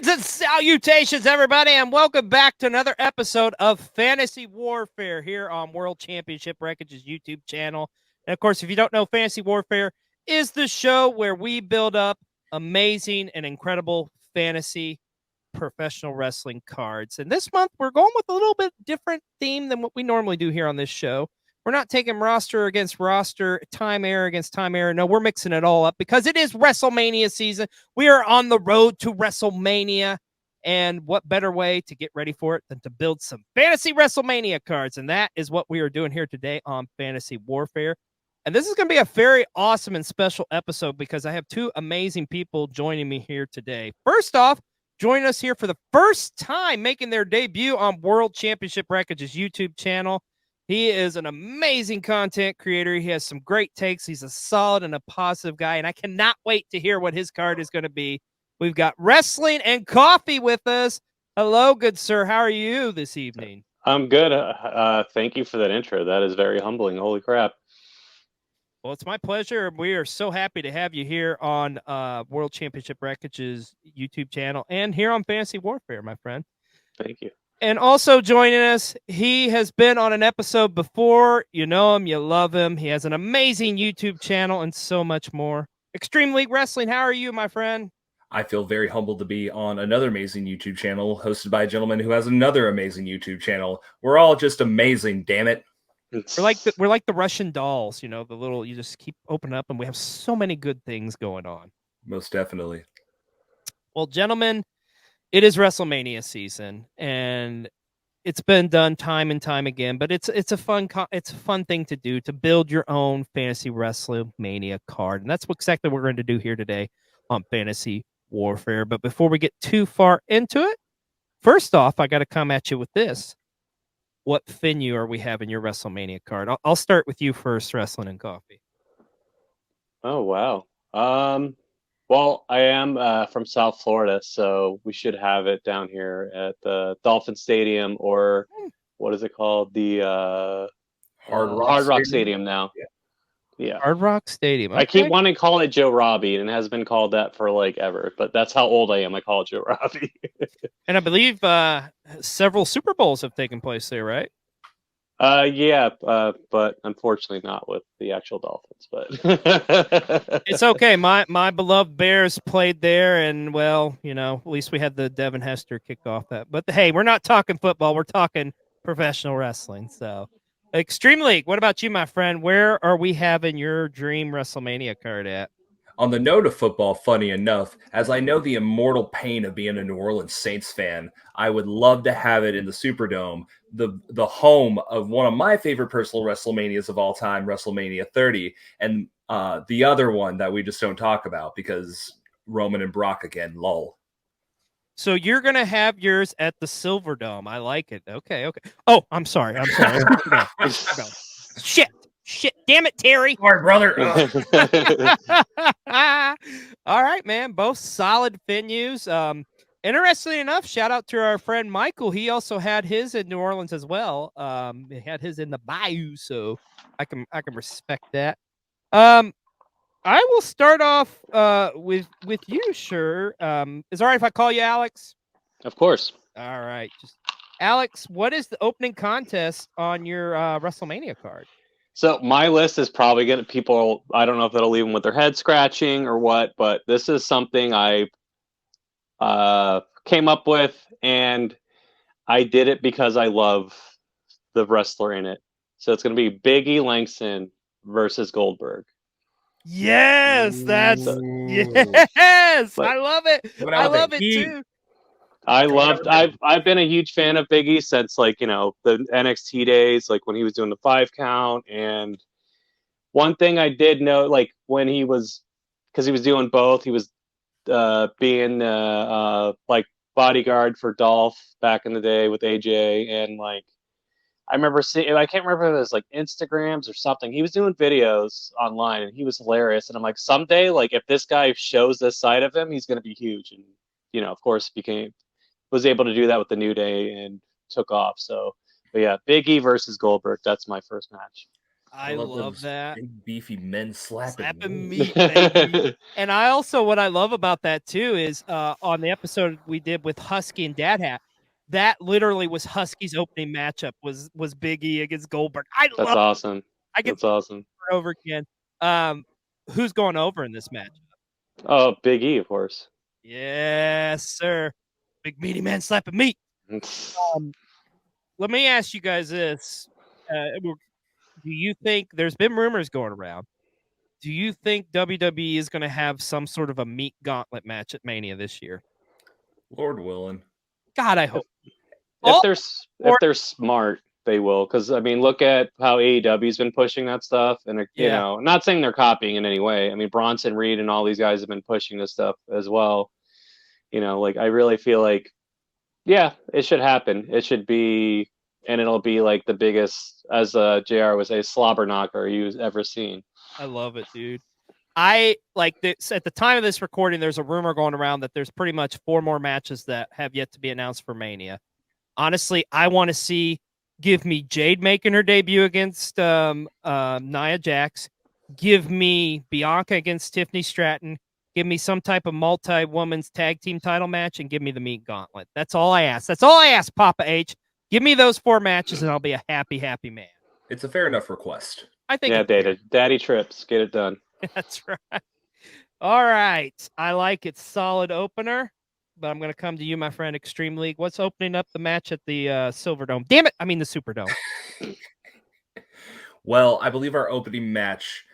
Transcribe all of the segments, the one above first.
Greetings and salutations, everybody, and welcome back to another episode of Fantasy Warfare here on World Championship Wreckage's YouTube channel. And of course, if you don't know, Fantasy Warfare is the show where we build up amazing and incredible fantasy professional wrestling cards. And this month, we're going with a little bit different theme than what we normally do here on this show. We're not taking roster against roster, time error against time error. No, we're mixing it all up because it is WrestleMania season. We are on the road to WrestleMania. And what better way to get ready for it than to build some fantasy WrestleMania cards? And that is what we are doing here today on Fantasy Warfare. And this is going to be a very awesome and special episode because I have two amazing people joining me here today. First off, joining us here for the first time, making their debut on World Championship Wreckage's YouTube channel. He is an amazing content creator. He has some great takes. He's a solid and a positive guy, and I cannot wait to hear what his card is going to be. We've got Wrestling and Coffee with us. Hello, good sir. How are you this evening? I'm good. Thank you for that intro. That is very humbling. Holy crap. Well, it's my pleasure. We are so happy to have you here on World Championship Wreckage's YouTube channel and here on Fantasy Warfare, my friend. Thank you. And also joining us, he has been on an episode before. You know him, you love him. He has an amazing YouTube channel and so much more. Extreme League Wrestling, how are you, my friend? I feel very humbled to be on another amazing YouTube channel hosted by a gentleman who has another amazing YouTube channel. We're all just amazing, damn it. We're like the Russian dolls, you know, the little, you just keep opening up and we have so many good things going on. Most definitely. Well, gentlemen, it is WrestleMania season, and it's been done time and time again. But it's a fun thing to do, to build your own fantasy WrestleMania card, and that's exactly what we're going to do here today on Fantasy Warfare. But before we get too far into it, first off, I got to come at you with this: what venue are we having your WrestleMania card? I'll start with you first, Wrestling and Coffee. Oh wow. Well, I am from South Florida, so we should have it down here at the Dolphin Stadium, or what is it called? The Hard Rock Stadium now. Yeah. Hard Rock Stadium. Okay. I keep wanting to call it Joe Robbie, and it has been called that for like ever. But that's how old I am. I call it Joe Robbie. And I believe several Super Bowls have taken place there, right? Yeah, but unfortunately not with the actual Dolphins. But it's okay. My beloved Bears played there, and well, you know, at least we had the Devin Hester kick off that. But hey, we're not talking football. We're talking professional wrestling. So, Extreme League, what about you, my friend? Where are we having your dream WrestleMania card at? On the note of football, funny enough, as I know the immortal pain of being a New Orleans Saints fan, I would love to have it in the Superdome, the home of one of my favorite personal WrestleManias of all time, WrestleMania 30, and the other one that we just don't talk about because Roman and Brock again, lol. So you're going to have yours at the Silverdome. I like it. Okay. Oh, I'm sorry. Shit, damn it, Terry. Sorry, brother. All right, man. Both solid venues. Interestingly enough, shout out to our friend Michael. He also had his in New Orleans as well. He had his in the Bayou, so I can respect that. I will start off with you, sure. Is it all right if I call you Alex? Of course. All right. Just Alex, what is the opening contest on your WrestleMania card? So my list is probably going to people, I don't know if that'll leave them with their head scratching or what, but this is something I came up with, and I did it because I love the wrestler in it. So it's going to be Big E Langston versus Goldberg. Yes, yes. But, I love it. I love it too. I've been a huge fan of Big E since, like, you know, the NXT days, like when he was doing the 5 count. And one thing I did know, like when he was, because he was doing both, he was being like bodyguard for Dolph back in the day with AJ, and like I remember seeing, I can't remember if it was like Instagrams or something. He was doing videos online and he was hilarious. And I'm like, someday, like if this guy shows this side of him, he's going to be huge. And, you know, of course, was able to do that with the New Day and took off. So, but yeah, Big E versus Goldberg. That's my first match. I love love those that. big beefy men slapping Meat, baby. And I also, what I love about that too is on the episode we did with Husky and Dad Hat, that literally was Husky's opening matchup was Big E against Goldberg. That's awesome. I get That's awesome. over again. Who's going over in this match? Oh, Big E, of course. Yes, sir. Big meaty man slapping meat. Let me ask you guys this. Do you think there's been rumors going around? Do you think WWE is going to have some sort of a meat gauntlet match at Mania this year? Lord willing. God, I hope. If they're smart, they will. Because I mean, look at how AEW's been pushing that stuff, and you know, not saying they're copying in any way. I mean, Bronson Reed and all these guys have been pushing this stuff as well. You know, like I really feel like, yeah, it should happen. It should be, and it'll be like the biggest, as JR would say, slobber knocker you've ever seen. I love it, dude. I like this at the time of this recording. There's a rumor going around that there's pretty much 4 more matches that have yet to be announced for Mania. Honestly, I want to give me Jade making her debut against Nia Jax. Give me Bianca against Tiffany Stratton. Give me some type of multi-women's tag team title match, and give me the meat gauntlet. That's all I ask. That's all I ask, Papa H. Give me those 4 matches, and I'll be a happy, happy man. It's a fair enough request. I think. Yeah, Daddy trips. Get it done. That's right. All right. I like it. Solid opener. But I'm going to come to you, my friend, Extreme League. What's opening up the match at the Silverdome? Damn it. I mean the Superdome. Well, I believe our opening match,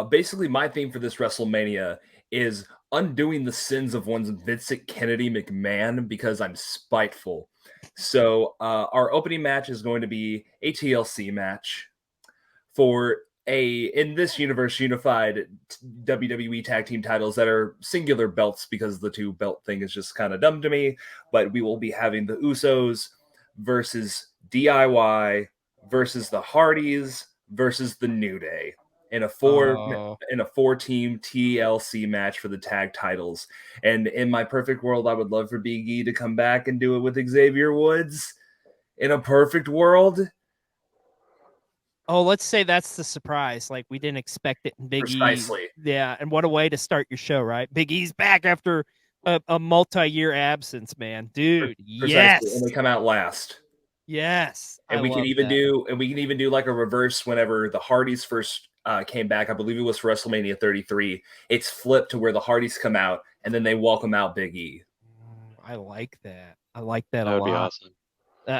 basically my theme for this WrestleMania is undoing the sins of one's Vincent Kennedy McMahon because I'm spiteful. So our opening match is going to be a TLC match for in this universe, unified WWE tag team titles that are singular belts because the 2 belt thing is just kind of dumb to me. But we will be having the Usos versus DIY versus the Hardys versus the New Day in a 4-team TLC match for the tag titles. And in my perfect world, I would love for Big E to come back and do it with Xavier Woods. In a perfect world. Oh, let's say that's the surprise. Like we didn't expect it in Big Precisely. E. Yeah, and what a way to start your show, right? Big E's back after a multi-year absence, man. Dude, Precisely. yes. And they come out last. Yes. And we can even do like a reverse whenever the Hardys first came back. I believe it was for WrestleMania 33. It's flipped to where the Hardys come out and then they welcome out Big E. I like that. I like that a lot. That would be awesome.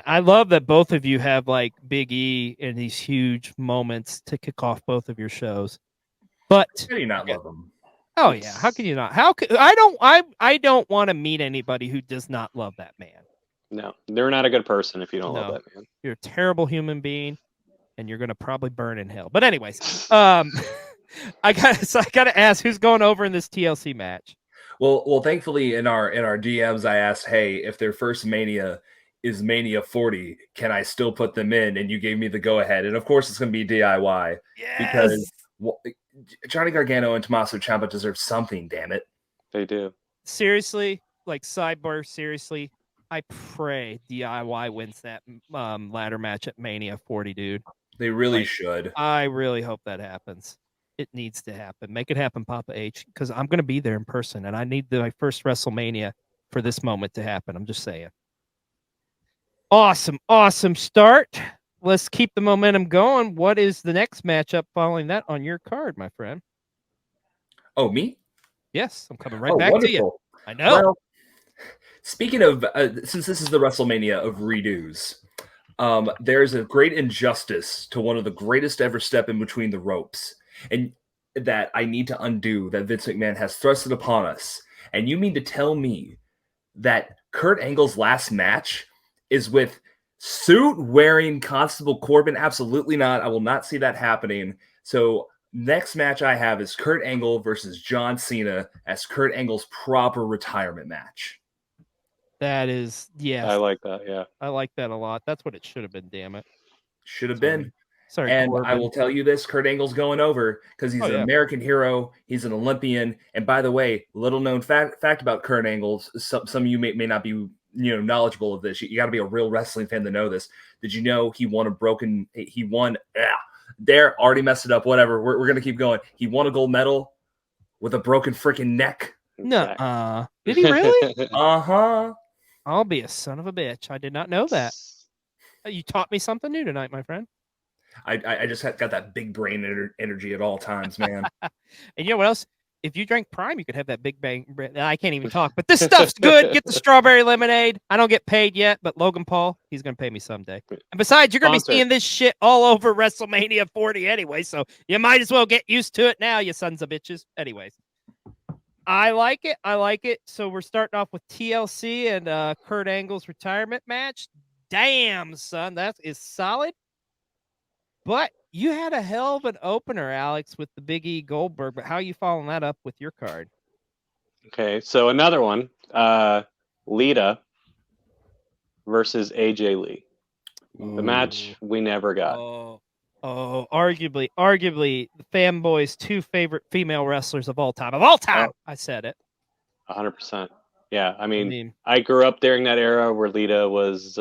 I love that both of you have like Big E in these huge moments to kick off both of your shows. But how do you not love them? Oh yeah, how can you not? I don't want to meet anybody who does not love that man. No, they're not a good person if you don't love that man. You're a terrible human being, and you're gonna probably burn in hell. But anyways, I gotta ask, who's going over in this TLC match? Well, thankfully in our DMs, I asked, hey, if their first Mania is Mania 40, can I still put them in? And you gave me the go ahead. And of course, it's going to be DIY. Yes. Because Johnny Gargano and Tommaso Ciampa deserve something, damn it. They do. Seriously, like sidebar, seriously, I pray DIY wins that ladder match at Mania 40, dude. They really should. I really hope that happens. It needs to happen. Make it happen, Papa H, because I'm going to be there in person, and I need my first WrestleMania for this moment to happen. I'm just saying. Awesome start. Let's keep the momentum going. What is the next matchup following that on your card, my friend? Oh, me? Yes, I'm coming right back to you. I know. Well, speaking of, since this is the WrestleMania of redos, there's a great injustice to one of the greatest ever step in between the ropes, and that I need to undo that Vince McMahon has thrusted upon us. And you mean to tell me that Kurt Angle's last match is with suit-wearing Constable Corbin? Absolutely not. I will not see that happening. So next match I have is Kurt Angle versus John Cena as Kurt Angle's proper retirement match. That is, yes. I like that, yeah. I like that a lot. That's what it should have been, damn it. Should have been. Sorry, and Corbin. I will tell you this, Kurt Angle's going over because he's an American hero. He's an Olympian. And by the way, little known fact about Kurt Angle, some of you may not be knowledgeable of this. You got to be a real wrestling fan to know this. Did you know he won There, already messed it up. Whatever. We're going to keep going. He won a gold medal with a broken freaking neck. No, did he really? Uh-huh. I'll be a son of a bitch. I did not know that. You taught me something new tonight, my friend. I just got that big brain energy at all times, man. And you know what else? If you drank Prime, you could have that big bang. I can't even talk, but this stuff's good. Get the strawberry lemonade. I don't get paid yet, but Logan Paul, he's going to pay me someday. And besides, you're going to be seeing this shit all over WrestleMania 40 anyway, so you might as well get used to it now, you sons of bitches. Anyways, I like it. I like it. So we're starting off with TLC and Kurt Angle's retirement match. Damn, son, that is solid. But you had a hell of an opener, Alex, with the Big E Goldberg. But how are you following that up with your card? Okay, so another one, Lita versus AJ Lee. The match we never got. Arguably the fanboys' two favorite female wrestlers of all time. I said it. 100%. Yeah, I mean, I grew up during that era where Lita was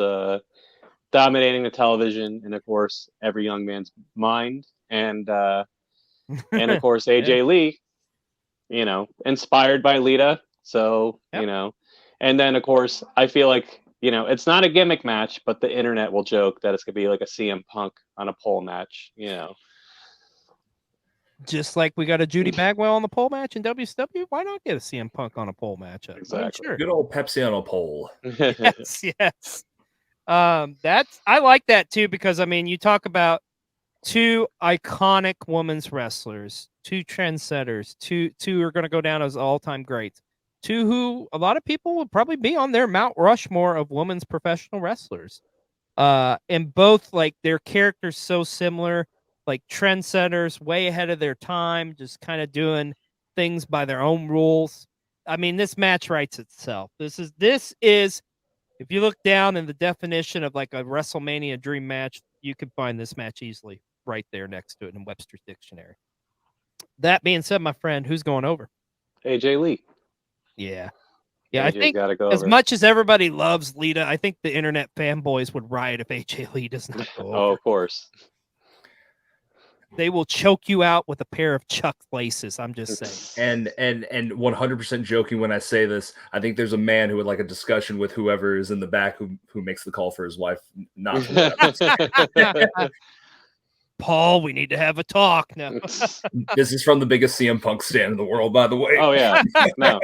dominating the television and, of course, every young man's mind. And of course, AJ Lee, you know, inspired by Lita. So, you know, and then, of course, I feel like, you know, it's not a gimmick match, but the internet will joke that it's going to be like a CM Punk on a pole match, you know. Just like we got a Judy Bagwell on the pole match in WCW, why not get a CM Punk on a pole match? Exactly. Sure. Good old Pepsi on a pole. Yes. I like that too, because I mean, you talk about two iconic women's wrestlers, two trendsetters, two are going to go down as all-time greats, two who a lot of people would probably be on their Mount Rushmore of women's professional wrestlers. And both, like, their characters so similar, like trendsetters, way ahead of their time, just kind of doing things by their own rules. I mean, this match writes itself. This is if you look down in the definition of like a WrestleMania dream match, you can find this match easily right there next to it in Webster's dictionary. That being said, my friend, who's going over? AJ Lee. Yeah. AJ I think gotta go as over. much as everybody loves Lita, I think the internet fanboys would riot if AJ Lee does not go over. Oh, of course. They will choke you out with a pair of Chuck laces. I'm just saying. And 100% joking when I say this, I think there's a man who would like a discussion with whoever is in the back who makes the call for his wife. Not Paul, we need to have a talk now. This is from the biggest CM Punk stan in the world, by the way. Oh yeah, no.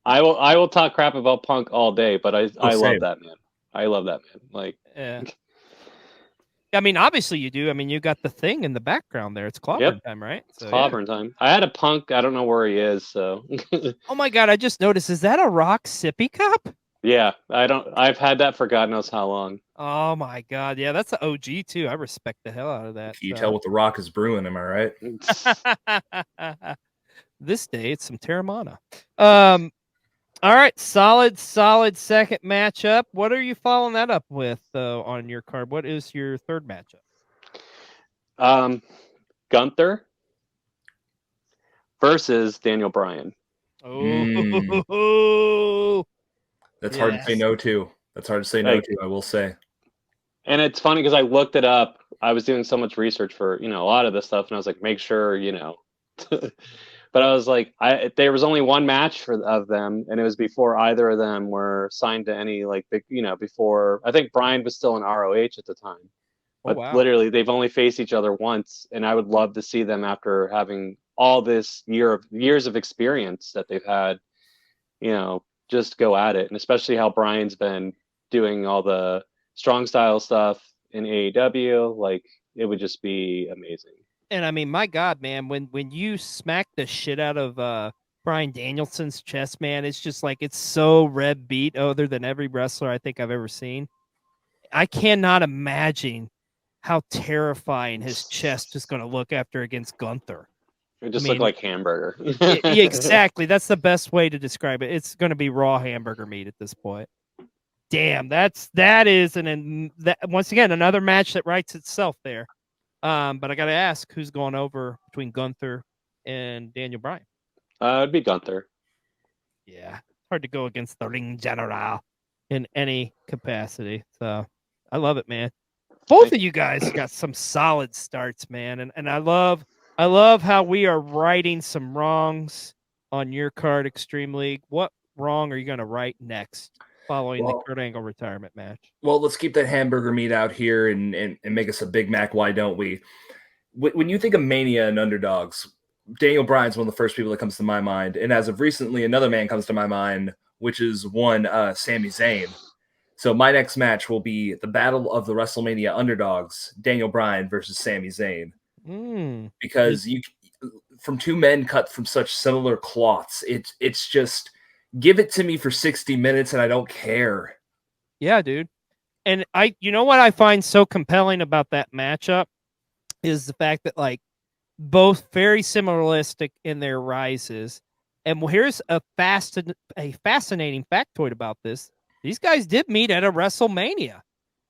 I will talk crap about Punk all day, but I love that man. I love that man. Like, yeah. I mean, obviously you do. I mean, you got the thing in the background there. It's clobbering time, right? So, it's clobbering time. I had a Punk. I don't know where he is. So. Oh my god! I just noticed. Is that a Rock sippy cup? Yeah, I've had that for God knows how long. Oh my god! Yeah, that's an OG too. I respect the hell out of that. Can you tell what the Rock is brewing? Am I right? This day it's some Terramana. All right, solid second matchup. What are you following that up with on your card? What is your third matchup? Gunther versus Daniel Bryan. Oh, that's hard to say no to. That's hard to say no to, I will say. And it's funny because I looked it up. I was doing so much research for, you know, a lot of this stuff, and I was like, make sure, you know. But I was like, there was only one match of them, and it was before either of them were signed to any, like, big, you know, before, I think Bryan was still in ROH at the time. But literally, they've only faced each other once, and I would love to see them after having all this years of experience that they've had, you know, just go at it. And especially how Bryan's been doing all the strong style stuff in AEW, like, it would just be amazing. And I mean, my God, man, when you smack the shit out of Bryan Danielson's chest, man, it's just like, it's so red beat other than every wrestler I think I've ever seen. I cannot imagine how terrifying his chest is going to look after against Gunther. It just looked like hamburger. Exactly. That's the best way to describe it. It's going to be raw hamburger meat at this point. Damn, that is once again another match that writes itself there. But I got to ask, who's going over between Gunther and Daniel Bryan? It'd be Gunther. Yeah, hard to go against the Ring General in any capacity. So I love it, man. both of you guys got some solid starts, man, and I love how we are righting some wrongs on your card, Extreme League. What wrong are you going to right next following the Kurt Angle retirement match? Well, let's keep that hamburger meat out here and make us a Big Mac. Why don't we? When you think of Mania and underdogs, Daniel Bryan's one of the first people that comes to my mind. And as of recently, another man comes to my mind, which is Sami Zayn. So my next match will be the battle of the WrestleMania underdogs, Daniel Bryan versus Sami Zayn. Because from two men cut from such similar cloths, it's just give it to me for 60 minutes and I don't care. Yeah, dude. And you know what I find so compelling about that matchup is the fact that like both very similaristic in their rises. And here's a fascinating factoid about this. These guys did meet at a WrestleMania,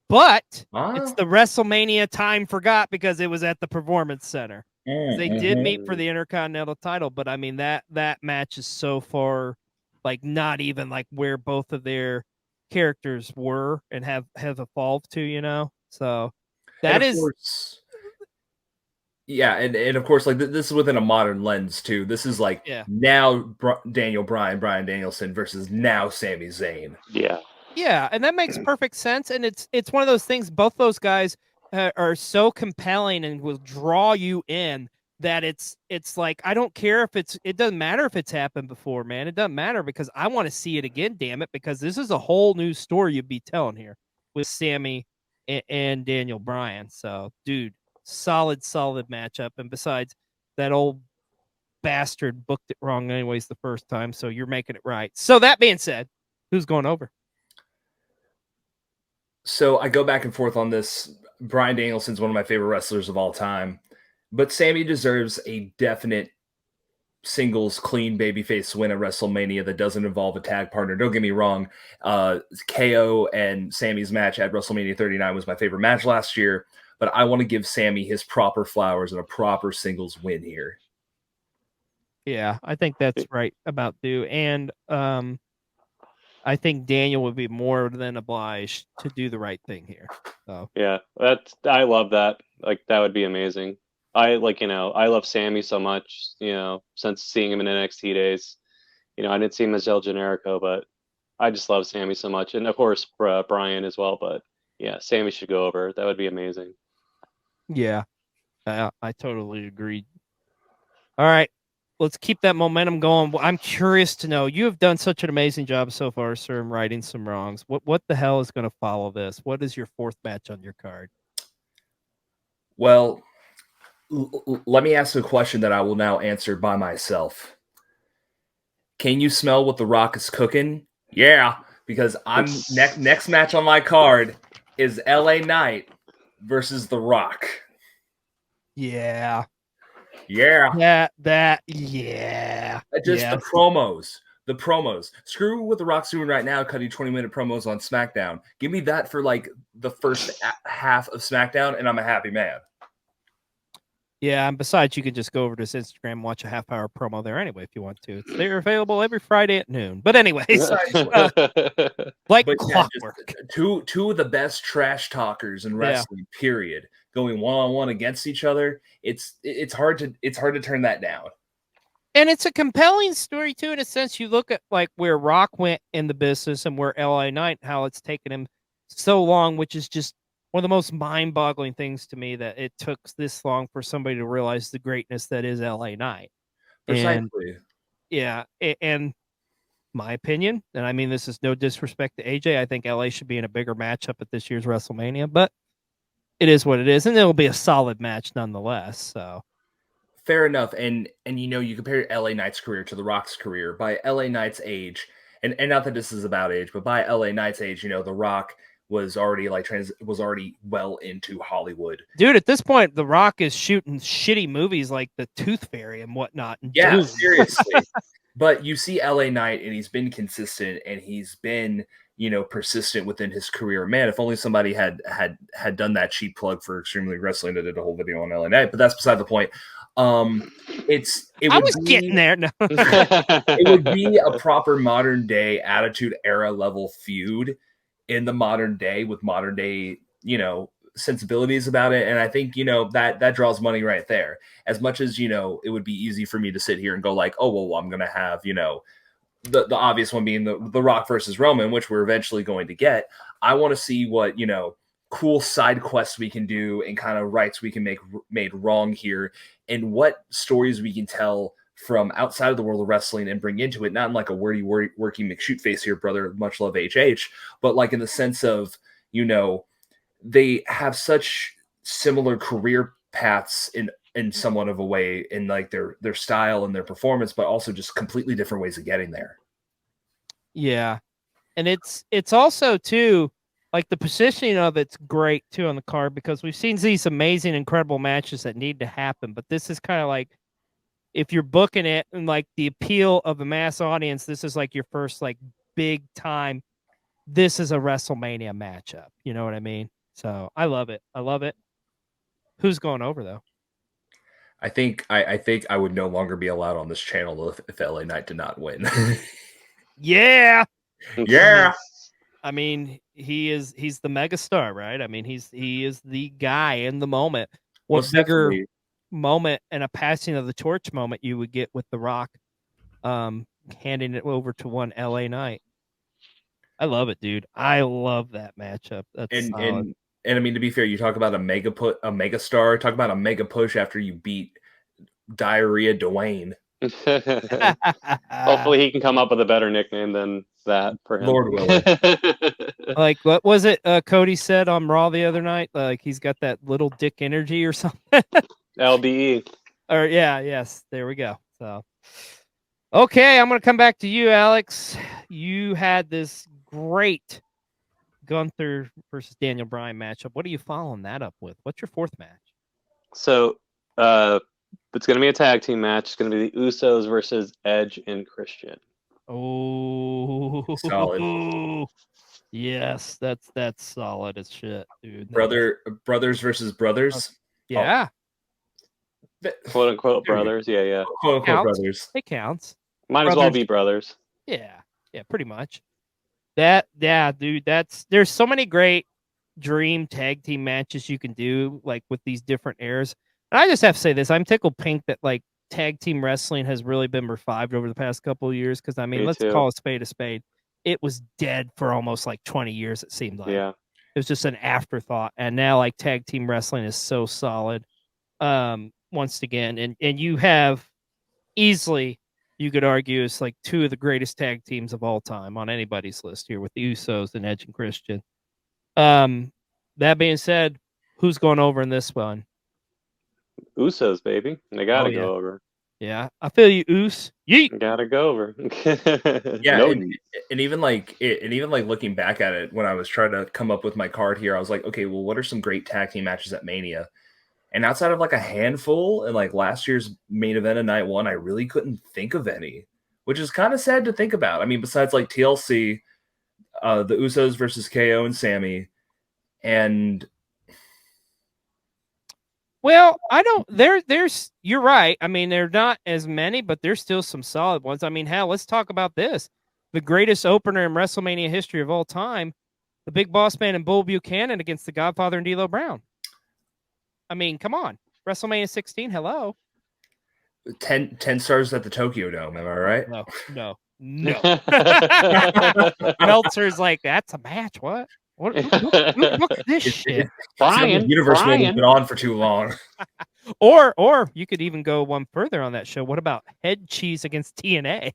but it's the WrestleMania time forgot because it was at the Performance Center. They did meet for the Intercontinental title, but I mean that match is so far like not even like where both of their characters were and have evolved to, you know. So that is course, yeah, and of course, like this is within a modern lens too. This is like now Daniel Bryan, Bryan Danielson versus now Sami Zayn. Yeah, and that makes perfect sense. And it's one of those things. Both those guys are so compelling and will draw you in that it's like I don't care if it doesn't matter if it's happened before, man. It doesn't matter because I want to see it again. Damn it, because this is a whole new story you'd be telling here with Sammy and Daniel Bryan. So, dude. Solid matchup. And besides, that old bastard booked it wrong anyways the first time, so you're making it right. So that being said, who's going over? So I go back and forth on this. Bryan Danielson's one of my favorite wrestlers of all time, but Sammy deserves a definite singles clean babyface win at WrestleMania that doesn't involve a tag partner. Don't get me wrong. KO and Sammy's match at WrestleMania 39 was my favorite match last year. But I want to give Sammy his proper flowers and a proper singles win here. Yeah, I think that's right about due. And I think Daniel would be more than obliged to do the right thing here. So yeah, I love that. Like that would be amazing. I love Sammy so much, since seeing him in NXT days. I didn't see him as El Generico, but I just love Sammy so much. And of course, Bryan as well. But yeah, Sammy should go over. That would be amazing. Yeah, I totally agree. All right, let's keep that momentum going. I'm curious to know, you have done such an amazing job so far, sir, in righting some wrongs. What the hell is going to follow this? What is your fourth match on your card? Well, let me ask a question that I will now answer by myself. Can you smell what The Rock is cooking? Yeah, because I'm next match on my card is LA Knight versus The Rock. Yeah. Yeah. Yeah. Just the promos. Screw what The Rock's doing right now, cutting 20-minute promos on SmackDown. Give me that for like the first half of SmackDown, and I'm a happy man. Yeah, and besides, you can just go over to his Instagram and watch a half-hour promo there anyway if you want to. They're available every Friday at noon. But anyways, like clockwork. Two of the best trash talkers in wrestling, period, going one-on-one against each other. It's hard to turn that down. And it's a compelling story too, in a sense. You look at like where Rock went in the business and where LA Knight, how it's taken him so long, which is just one of the most mind-boggling things to me, that it took this long for somebody to realize the greatness that is LA Knight. Precisely. And my opinion, and I mean this is no disrespect to AJ, I think LA should be in a bigger matchup at this year's WrestleMania, but it is what it is, and it'll be a solid match nonetheless. So fair enough. And you compare LA Knight's career to The Rock's career. By LA Knight's age, and not that this is about age, but by LA Knight's age, The Rock was already well into Hollywood. Dude, at this point, The Rock is shooting shitty movies like The Tooth Fairy and whatnot. And yeah, seriously. But you see LA Knight, and he's been consistent, and he's been, persistent within his career. Man, if only somebody had done that cheap plug for Extreme League Wrestling that did a whole video on LA Knight. But that's beside the point. Getting there. No. It would be a proper modern day Attitude Era level feud in the modern day with modern day, sensibilities about it, and I think that draws money right there. As much as it would be easy for me to sit here and go like, oh well, I'm gonna have the obvious one being the Rock versus Roman, which we're eventually going to get. I want to see what cool side quests we can do and kind of rights we can make made wrong here, and what stories we can tell from outside of the world of wrestling and bring into it, not in like a wordy working McShoot face here, brother, much love HH, but like in the sense of they have such similar career paths in somewhat of a way in like their style and their performance, but also just completely different ways of getting there. Yeah. And it's also too, like the positioning of it's great too on the card, because we've seen these amazing, incredible matches that need to happen. But this is kind of like, if you're booking it and like the appeal of the mass audience, this is like your first like big time. This is a WrestleMania matchup. You know what I mean? So I love it. I love it. Who's going over though? I think I would no longer be allowed on this channel if LA Knight did not win. Yeah. Yeah. I mean, he's the megastar, right? I mean, he is the guy in the moment. What Most bigger definitely. moment and a passing of the torch moment you would get with The Rock handing it over to one LA Knight. I love it, dude. I love that matchup. That's solid. And I mean, to be fair, you talk about a mega star, talk about a mega push after you beat Diarrhea Dwayne. Hopefully he can come up with a better nickname than that for him. Lord willing. Like, what was it Cody said on Raw the other night? Like, he's got that little dick energy or something. LBE. Or yes, there we go. So okay, I'm gonna come back to you, Alex. You had this great Gunther versus Daniel Bryan matchup. What are you following that up with? What's your fourth match? So it's going to be a tag team match. It's going to be the Usos versus Edge and Christian. Oh, solid. Yes, that's solid as shit, dude. Brothers versus brothers. Yeah. Quote unquote brothers. Yeah. Quote unquote brothers. It counts. Might as well be brothers. Yeah, pretty much. Dude, there's so many great dream tag team matches you can do, like with these different eras. And I just have to say this, I'm tickled pink that like tag team wrestling has really been revived over the past couple of years, because I mean, let's call a spade a spade. It was dead for almost like 20 years, it seemed like. Yeah. It was just an afterthought. And now like tag team wrestling is so solid. Once again, and you have easily, you could argue, it's like two of the greatest tag teams of all time on anybody's list here with the Usos and Edge and Christian. That being said, who's going over in this one? Usos, baby. They gotta go over. Yeah, I feel you, Us. Yeet. Gotta go over. Yeah, and even like looking back at it, when I was trying to come up with my card here, I was like, okay, well, what are some great tag team matches at Mania? And outside of like a handful and like last year's main event of night one, I really couldn't think of any, which is kind of sad to think about. I mean, besides like TLC, the Usos versus KO and Sammy, and well, I don't. There's. You're right. I mean, they're not as many, but there's still some solid ones. I mean, hell, let's talk about this: the greatest opener in WrestleMania history of all time, the Big Boss Man and Bull Buchanan against the Godfather and D'Lo Brown. I mean, come on, WrestleMania 16. Hello. 10 stars at the Tokyo Dome. Am I right? No. Meltzer's like, that's a match. What? Look at this shit. Brian, the universe won't have been on for too long. Or you could even go one further on that show. What about Head Cheese against TNA?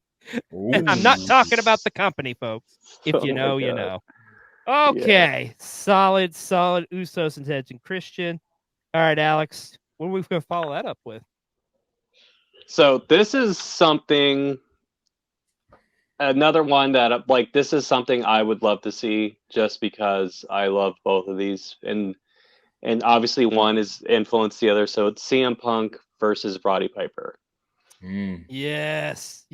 And I'm not talking about the company, folks. If you know, you know. Okay. Yeah. Solid Usos and Edge and Christian. All right, Alex, what are we going to follow that up with? So this is something, another one that like, this is something I would love to see just because I love both of these. And obviously one is influenced the other. So it's CM Punk versus Roddy Piper. Yes.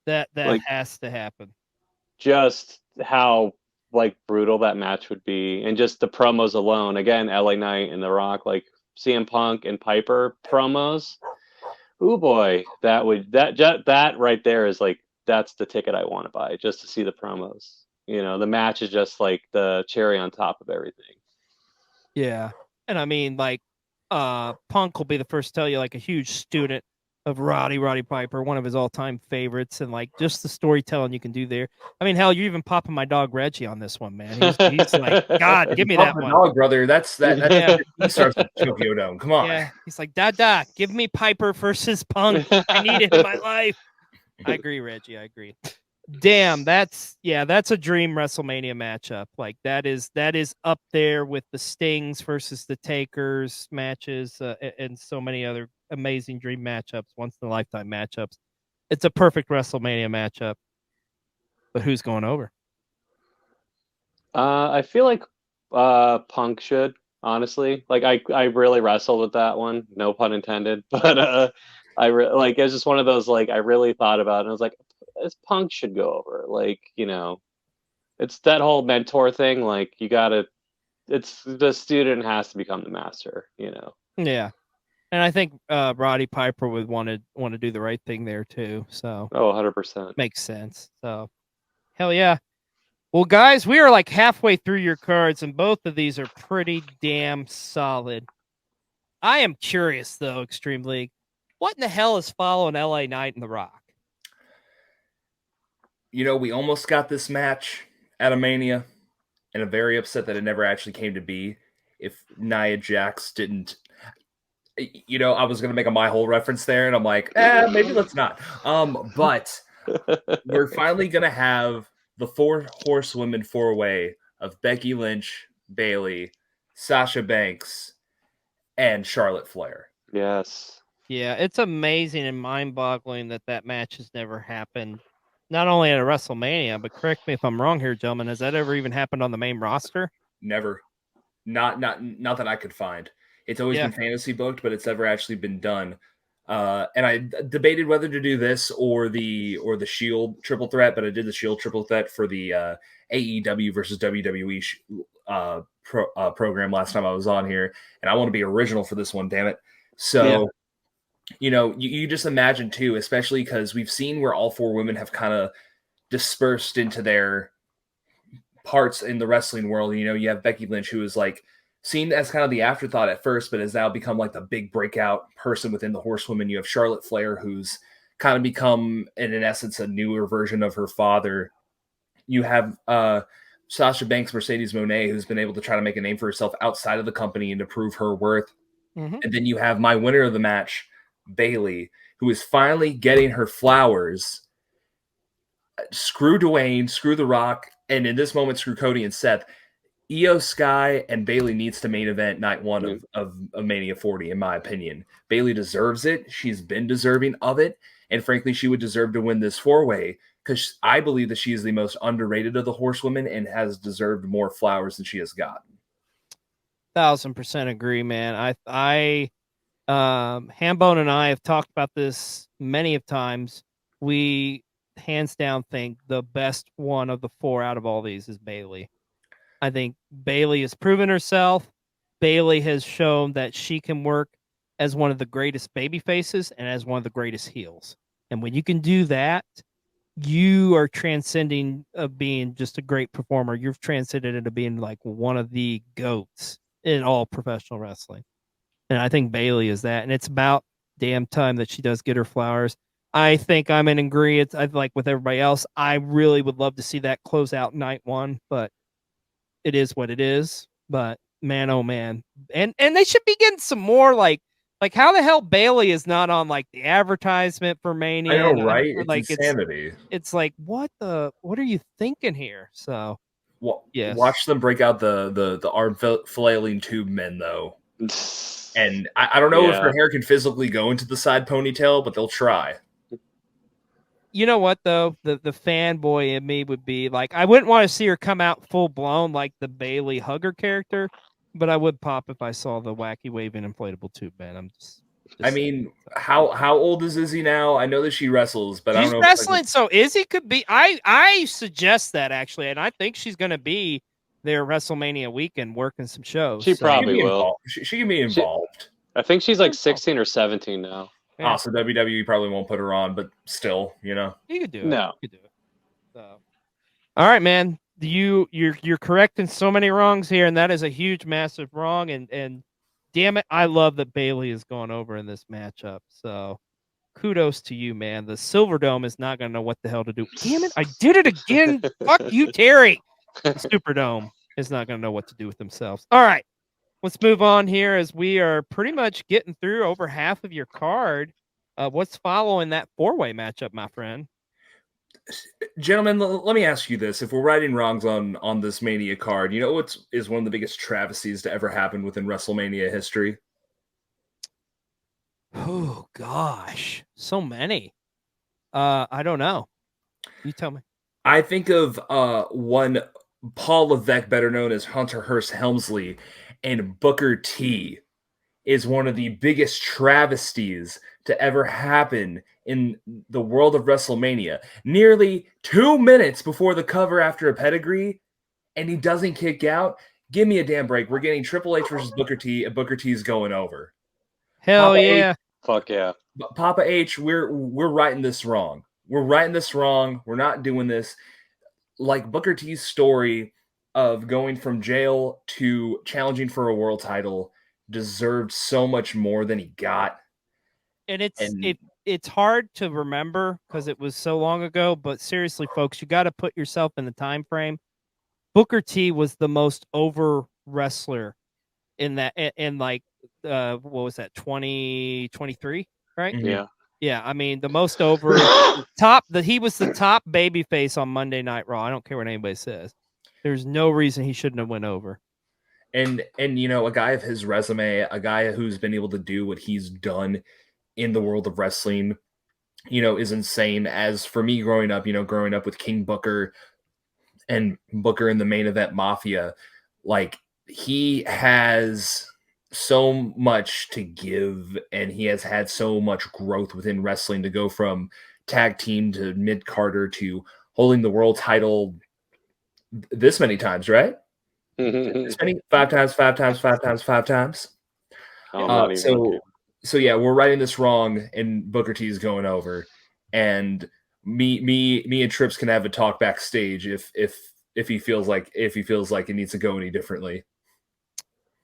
That like, has to happen. Just how like brutal that match would be, and just the promos alone. Again, LA Knight and The Rock, like CM Punk and Piper promos. Oh boy, that right there is like, that's the ticket I want to buy, just to see the promos. You know, the match is just like the cherry on top of everything. Yeah. And I mean, like, Punk will be the first to tell you, like, a huge student of Roddy Piper, one of his all-time favorites, and like just the storytelling you can do there. I mean, hell, you're even popping my dog Reggie on this one, man. He's like, God, give me Pump that the one. dog, brother. That's Yeah. he starts at Tokyo Dome. Come on. Yeah. He's like, Dada, give me Piper versus Punk. I need it in my life. I agree, Reggie. I agree. Damn, that's a dream WrestleMania matchup. Like that is up there with the Stings versus the Takers matches, and so many other amazing dream matchups, once in a lifetime matchups. It's a perfect WrestleMania matchup. But who's going over? I feel like Punk should, honestly. Like I really wrestled with that one, no pun intended. But like it's just one of those like I really thought about it and I was like, this Punk should go over. Like, it's that whole mentor thing, like it's the student has to become the master. Yeah. And I think Roddy Piper would want to do the right thing there too. So Oh, 100%. makes sense. So hell yeah. Well, guys, we are like halfway through your cards, and both of these are pretty damn solid. I am curious, though, Extreme League. What in the hell is following LA Knight and The Rock? We almost got this match at a Mania, and I'm very upset that it never actually came to be. If Nia Jax didn't, I was gonna make a My Whole reference there, and I'm like, maybe let's not. But we're finally gonna have the 4 horsewomen 4-way of Becky Lynch, Bayley, Sasha Banks, and Charlotte Flair. Yes. Yeah, it's amazing and mind-boggling that match has never happened. Not only at a WrestleMania, but correct me if I'm wrong here, gentlemen. Has that ever even happened on the main roster? Never. Not that I could find. It's always been fantasy booked, but it's never actually been done. And I debated whether to do this or the Shield triple threat, but I did the Shield triple threat for the AEW versus WWE program last time I was on here, and I want to be original for this one. Damn it! So. Yeah. You just imagine too, especially because we've seen where all 4 women have kind of dispersed into their parts in the wrestling world. You have Becky Lynch, who is like seen as kind of the afterthought at first, but has now become like the big breakout person within the horsewomen. You have Charlotte Flair, who's kind of become, in essence, a newer version of her father. You have Sasha Banks, Mercedes Moné, who's been able to try to make a name for herself outside of the company and to prove her worth. Mm-hmm. And then you have my winner of the match, Bayley, who is finally getting her flowers. Screw Dwayne, screw The Rock, and in this moment, screw Cody and Seth. Io Sky and Bayley needs to main event night 1 of Mania 40, in my opinion. Bayley deserves it. She's been deserving of it. And frankly, she would deserve to win this 4-way because I believe that she is the most underrated of the horsewomen and has deserved more flowers than she has gotten. 1000% agree, man. Hambone and I have talked about this many of times. We hands down think the best one of the 4 out of all these is Bayley. I think Bayley has proven herself. Bayley has shown that she can work as one of the greatest baby faces and as one of the greatest heels. And when you can do that, you are transcending being just a great performer. You've transcended into being like one of the GOATs in all professional wrestling. And I think Bayley is that. And it's about damn time that she does get her flowers. I think I'm in agreement. I like with everybody else. I really would love to see that close out night 1, but it is what it is. But man, oh man, and they should be getting some more like how the hell Bayley is not on like the advertisement for Mania? I know, right? It's like insanity. It's like what are you thinking here? So yes. Watch them break out the arm flailing tube men though. And I don't know if her hair can physically go into the side ponytail, but they'll try. You know what though? The fanboy in me would be like, I wouldn't want to see her come out full blown like the Bayley Hugger character, but I would pop if I saw the wacky waving inflatable tube man. I'm just I mean, how old is Izzy now? I know that she wrestles, but she's I don't know. Wrestling, so Izzy could be. I suggest that actually, and I think she's going to be there WrestleMania weekend working some shows. She probably will. She can be involved. I think she's like 16 or 17 now. Yeah. So WWE probably won't put her on, but still, you could do it. No, you could do it. So, all right, man. you're correcting so many wrongs here, and that is a huge, massive wrong. And damn it, I love that Bailey is going over in this matchup. So kudos to you, man. The Silverdome is not going to know what the hell to do. Damn it, I did it again. Fuck you, Terry. The Superdome is not going to know what to do with themselves. All right, let's move on here as we are pretty much getting through over half of your card. What's following that 4-way matchup, my friend? Gentlemen, let me ask you this: if we're righting wrongs on this Mania card, you know what is one of the biggest travesties to ever happen within WrestleMania history? Oh gosh, so many. I don't know. You tell me. I think of one Paul Levesque, better known as Hunter Hearst Helmsley, and Booker T is one of the biggest travesties to ever happen in the world of WrestleMania. Nearly 2 minutes before the cover after a pedigree, and he doesn't kick out. Give me a damn break. We're getting Triple H versus Booker T, and Booker T's going over. Hell Papa yeah. H, Fuck yeah. Papa H, we're writing this wrong. We're writing this wrong. We're not doing this. Like Booker T's story of going from jail to challenging for a world title deserved so much more than he got. And it's hard to remember because it was so long ago, but seriously, folks, you got to put yourself in the time frame. Booker T was the most over wrestler in that, in like, what was that, 2023, right? Mhm. Yeah. Yeah, I mean, the most over he was the top baby face on Monday Night Raw. I don't care what anybody says. There's no reason he shouldn't have went over. And you know, a guy of his resume, a guy who's been able to do what he's done in the world of wrestling, you know, is insane. As for me growing up, you know, growing up with King Booker and Booker in the Main Event Mafia, like he has so much to give, and he has had so much growth within wrestling to go from tag team to mid Carter to holding the world title this many times, right? This many? 5 times, 5 times, 5 times, 5 times. I'm not even okay. So yeah, we're writing this wrong, and Booker T is going over, and me and Trips can have a talk backstage if he feels like it needs to go any differently.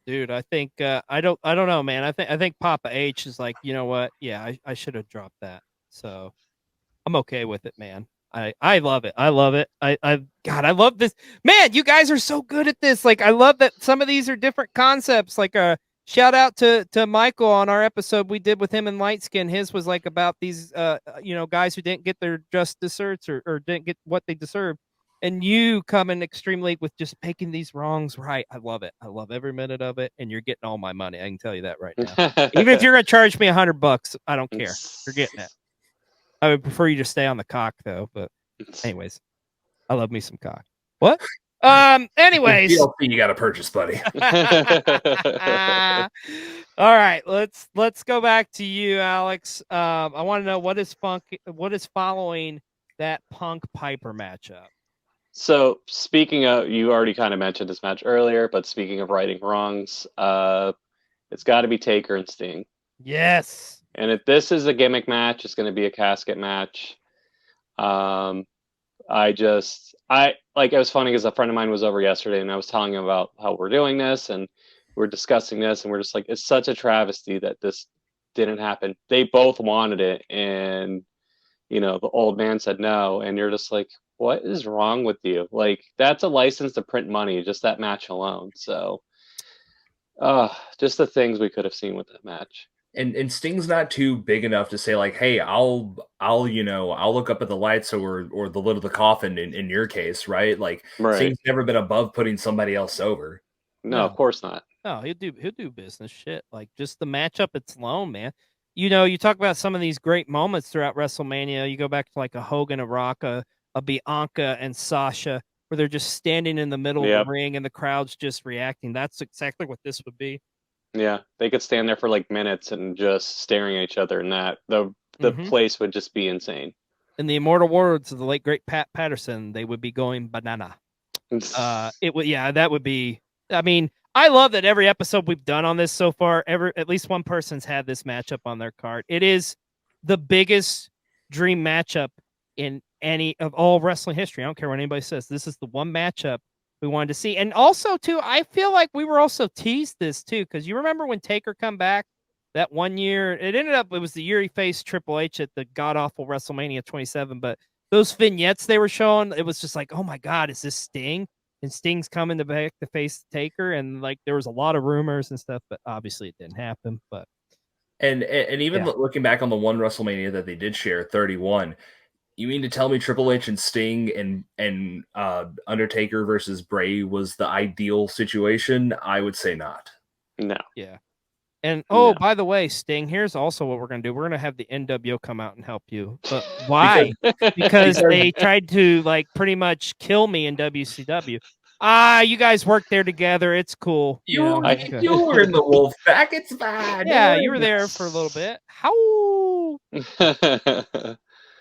Dude, I think I don't know, man. I think Papa H is like, you know what? Yeah, I should have dropped that. So I'm okay with it, man. I love it. I love it. God, I love this. Man, you guys are so good at this. Like, I love that some of these are different concepts. Like, shout out to Michael on our episode we did with him and Lightskin. His was like about these guys who didn't get their just desserts or didn't get what they deserved. And you come in Extreme League with just making these wrongs right. I love it. I love every minute of it, and you're getting all my money. I can tell you that right now. Even if you're gonna charge me $100, I don't care. You're getting it. I would prefer you to stay on the cock though. But anyways, I love me some cock. What? Anyways, DLC you got to purchase, buddy. all right, let's go back to you, Alex. I want to know what is following that Punk Piper matchup. So speaking of, you already kind of mentioned this match earlier, but speaking of righting wrongs, it's got to be Taker and Sting. Yes. And if this is a gimmick match, it's going to be a casket match. It was funny because a friend of mine was over yesterday, and I was telling him about how we're doing this, and we're discussing this, and we're just like, it's such a travesty that this didn't happen. They both wanted it, and the old man said no, and you're just like, what is wrong with you? Like, that's a license to print money, just that match alone. So, just the things we could have seen with that match. And Sting's not too big enough to say like, hey, I'll look up at the lights or the lid of the coffin in your case, right? Like, Right. Sting's never been above putting somebody else over. No, of course not. No, he'll do business shit. Like, just the matchup it's alone, man. You talk about some of these great moments throughout WrestleMania. You go back to like a Hogan, a Rock, a Bianca, and Sasha, where they're just standing in the middle of the ring and the crowd's just reacting. That's exactly what this would be. Yeah, they could stand there for like minutes and just staring at each other, and that the place would just be insane. In the immortal words of the late great Pat Patterson, they would be going banana. That would be. I mean, I love that every episode we've done on this so far, at least one person's had this matchup on their card. It is the biggest dream matchup in any of all wrestling history. I don't care what anybody says. This is the one matchup we wanted to see. And also, too, I feel like we were also teased this, too, because you remember when Taker come back that one year? It ended up, it was the year he faced Triple H at the god-awful WrestleMania 27, but those vignettes they were showing, it was just like, oh, my God, is this Sting? And Sting's coming to back to face Taker, and, like, there was a lot of rumors and stuff, but obviously it didn't happen, but. And even looking back on the one WrestleMania that they did share, 31, you mean to tell me Triple H and Sting and Undertaker versus Bray was the ideal situation? I would say not. No. Yeah. And by the way, Sting, here's also what we're going to do. We're going to have the NWO come out and help you. But why? because they tried to like pretty much kill me in WCW. You guys worked there together. It's cool. You were in the Wolf Pack. It's fine. Yeah, you were there for a little bit. How?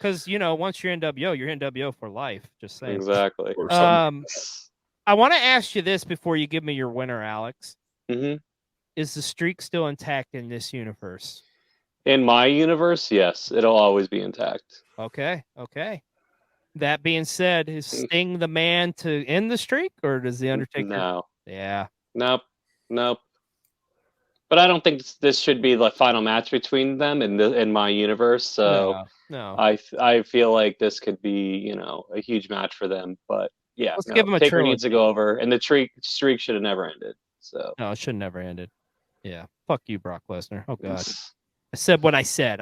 Because, once you're NWO, you're NWO for life. Just saying. Exactly. I want to ask you this before you give me your winner, Alex. Mm-hmm. Is the streak still intact in this universe? In my universe, yes. It'll always be intact. Okay. That being said, is Sting the man to end the streak, or does the Undertaker? No. Yeah. Nope. But I don't think this should be the final match between them in my universe. So no. I feel like this could be a huge match for them. But yeah, let's give them a Taker trilogy. needs to go over, and the streak should have never ended. So no, it should have never ended. Yeah. Fuck you, Brock Lesnar. Oh God. I said what I said.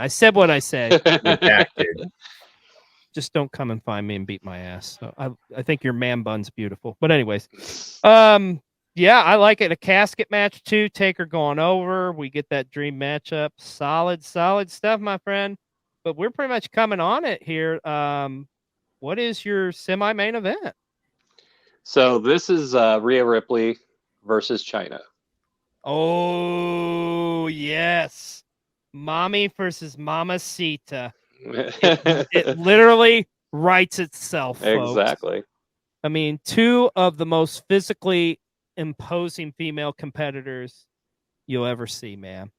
Just don't come and find me and beat my ass. So I think your man bun's beautiful. But anyways, yeah, I like it. A casket match too. Taker going over. We get that dream matchup. Solid stuff, my friend. But we're pretty much coming on it here. What is your semi-main event? So this is Rhea Ripley versus Chyna. Oh yes, Mommy versus Mamacita. It literally writes itself, folks. Exactly. I mean, two of the most physically imposing female competitors you'll ever see, man.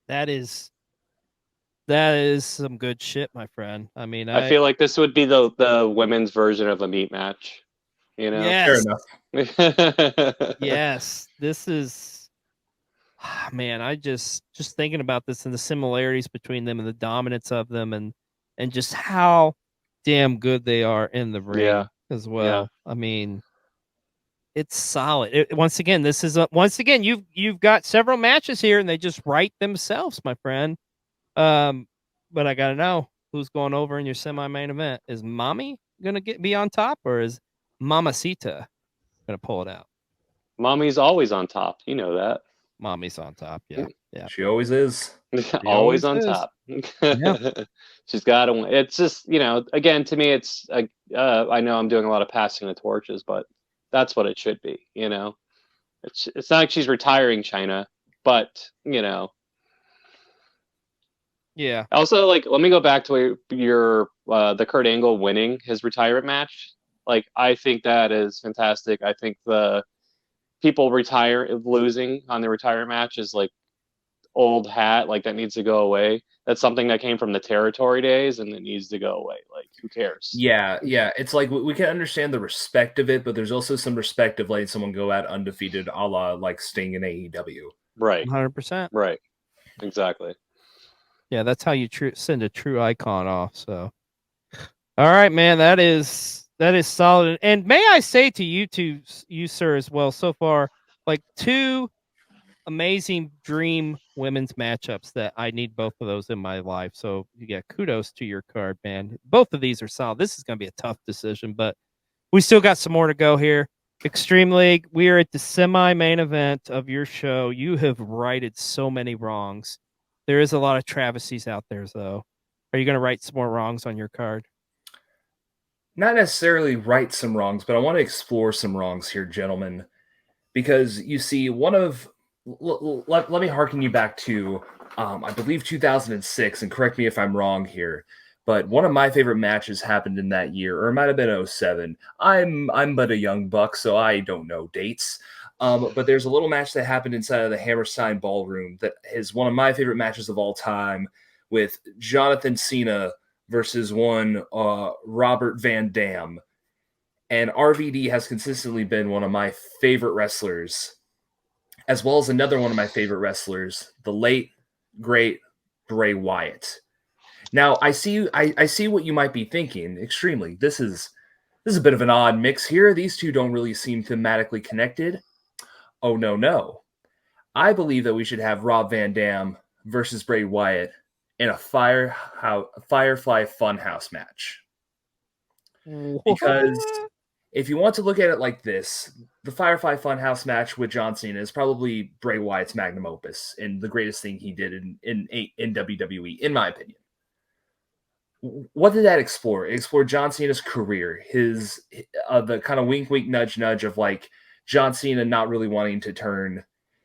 That is some good shit, my friend. I mean, I feel like this would be the women's version of a meat match. Yes. Fair enough. Yes. This is man, I just thinking about this and the similarities between them and the dominance of them and just how damn good they are in the ring as well. Yeah. I mean, it's solid. Once again, this is you've got several matches here and they just write themselves, my friend. But I got to know who's going over in your semi-main event. Is Mommy going to be on top or is Mamacita going to pull it out? Mommy's always on top. You know that. Mommy's on top. Yeah. She always is. Always on top. Yeah. She's got to. It's just again, to me, it's I know I'm doing a lot of passing the torches, but that's what it should be. It's not like she's retiring Chyna, but Yeah. Also, let me go back to your the Kurt Angle winning his retirement match. I think that is fantastic. I think the people losing on the retirement match is old hat, that needs to go away. That's something that came from the territory days and it needs to go away. Who cares? Yeah. It's we can understand the respect of it, but there's also some respect of letting someone go out undefeated, a la Sting in AEW. Right. 100%. Right. Exactly. Yeah, that's how you send a true icon off. So, all right, man, that is solid. And may I say to you, sir, as well, so far, two amazing dream women's matchups that I need both of those in my life. So, yeah, kudos to your card, man. Both of these are solid. This is going to be a tough decision, but we still got some more to go here. Extreme League, we are at the semi-main event of your show. You have righted so many wrongs. There is a lot of travesties out there, though. Are you going to right some more wrongs on your card? Not necessarily right some wrongs, but I want to explore some wrongs here, gentlemen. Because you see, let me harken you back to, I believe 2006, and correct me if I'm wrong here, but one of my favorite matches happened in that year, or it might have been 07. I'm but a young buck, so I don't know dates. But there's a little match that happened inside of the Hammerstein Ballroom that is one of my favorite matches of all time, with Jonathan Cena versus one Robert Van Dam. And RVD has consistently been one of my favorite wrestlers, as well as another one of my favorite wrestlers, the late, great Bray Wyatt. Now, I see what you might be thinking. Extremely, this is a bit of an odd mix here. These two don't really seem thematically connected. Oh no! I believe that we should have Rob Van Dam versus Bray Wyatt in a Firefly Funhouse match. Because What? if you want to look at it like this, the Firefly Funhouse match with John Cena is probably Bray Wyatt's magnum opus and the greatest thing he did in WWE, in my opinion. What did that explore? It explored John Cena's career, his the kind of wink, wink, nudge, nudge of like John Cena not really wanting to turn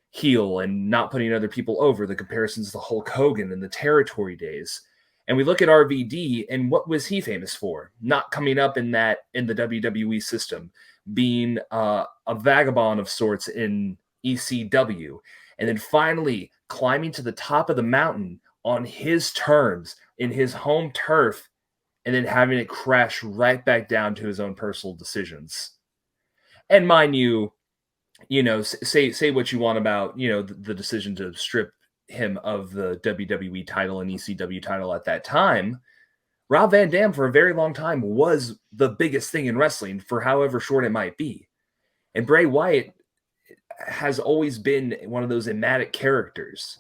heel and not putting other people over. The comparisons to Hulk Hogan and the territory days. And we look at RVD, and what was he famous for? Not coming up in the WWE system, being a vagabond of sorts in ECW, and then finally climbing to the top of the mountain on his terms, in his home turf, and then having it crash right back down to his own personal decisions. And mind you, say what you want about, the decision to strip him of the WWE title and ECW title at that time. Rob Van Dam, for a very long time, was the biggest thing in wrestling for however short it might be. And Bray Wyatt has always been one of those enigmatic characters.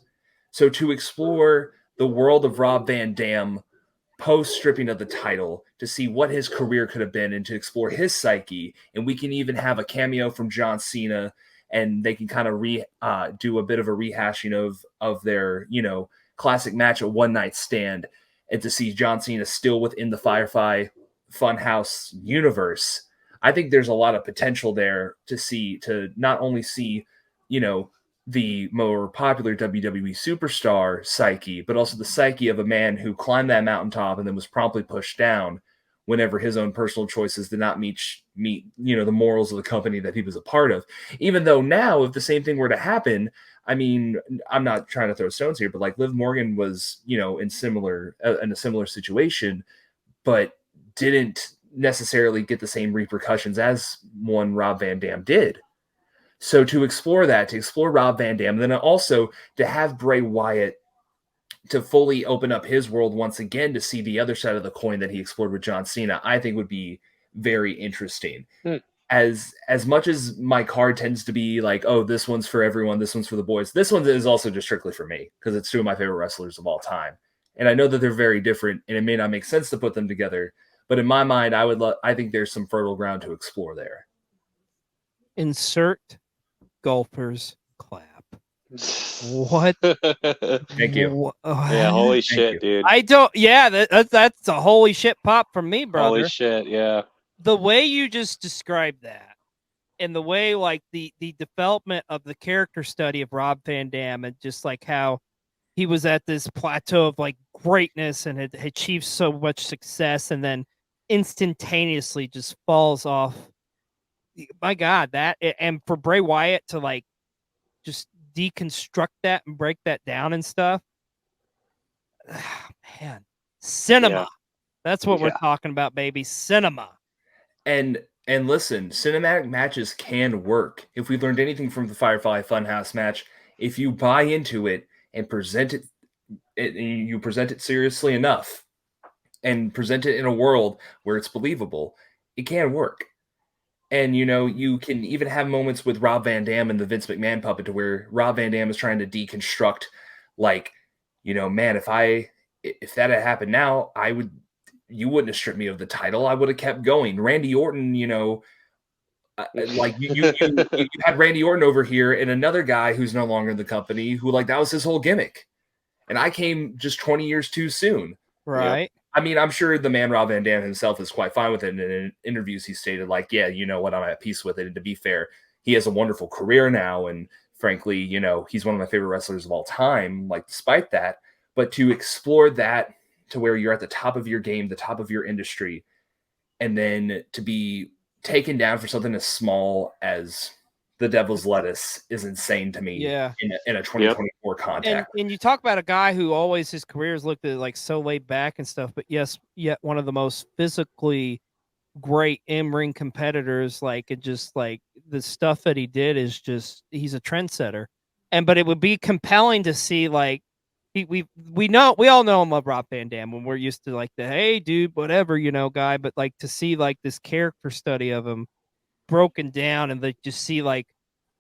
So to explore the world of Rob Van Dam post stripping of the title, to see what his career could have been and to explore his psyche, and we can even have a cameo from John Cena, and they can kind of do a bit of a rehashing of their classic match, a one night stand, and to see John Cena still within the Firefly Funhouse universe. I think there's a lot of potential there to not only see the more popular WWE superstar psyche, but also the psyche of a man who climbed that mountaintop and then was promptly pushed down whenever his own personal choices did not meet the morals of the company that he was a part of. Even though now, if the same thing were to happen, I mean, I'm not trying to throw stones here, but like Liv Morgan was, in a similar situation, but didn't necessarily get the same repercussions as one Rob Van Dam did. So to explore Rob Van Dam, then also to have Bray Wyatt to fully open up his world once again to see the other side of the coin that he explored with John Cena, I think would be very interesting. As much as my card tends to be like, oh, this one's for everyone, this one's for the boys, this one is also just strictly for me because it's two of my favorite wrestlers of all time. And I know that they're very different and it may not make sense to put them together, but in my mind, I think there's some fertile ground to explore there. Insert golfers clap. What? Thank you. Yeah, holy shit, dude. I don't. Yeah, that's a holy shit pop from me, brother. Holy shit, yeah. The way you just described that, and the way like the development of the character study of Rob Van Dam, and just like how he was at this plateau of like greatness and had achieved so much success, and then instantaneously just falls off. My God, that, and for Bray Wyatt to like just deconstruct that and break that down and stuff. Man, cinema. Yeah. That's what we're talking about, baby. Cinema. And listen, cinematic matches can work. If we learned anything from the Firefly Funhouse match, if you buy into it and present you present it seriously enough and present it in a world where it's believable, it can work. And, you can even have moments with Rob Van Dam and the Vince McMahon puppet to where Rob Van Dam is trying to deconstruct, like, man, if that had happened now, you wouldn't have stripped me of the title. I would have kept going. Randy Orton, like you had Randy Orton over here and another guy who's no longer in the company who like, that was his whole gimmick. And I came just 20 years too soon. Right. I mean, I'm sure the man Rob Van Dam himself is quite fine with it. And in interviews, he stated like, yeah, you know what, I'm at peace with it. And to be fair, he has a wonderful career now. And frankly, he's one of my favorite wrestlers of all time, like despite that. But to explore that to where you're at the top of your game, the top of your industry, and then to be taken down for something as small as the Devil's Lettuce is insane to me. Yeah. In a 2024 contact. And you talk about a guy who always his career has looked at like so laid back and stuff, but yet one of the most physically great in-ring competitors. Like, it just like the stuff that he did is just, he's a trendsetter. But it would be compelling to see, like, we all know and love Rob Van Dam when we're used to like the hey dude whatever guy, but like to see like this character study of him broken down and like just see like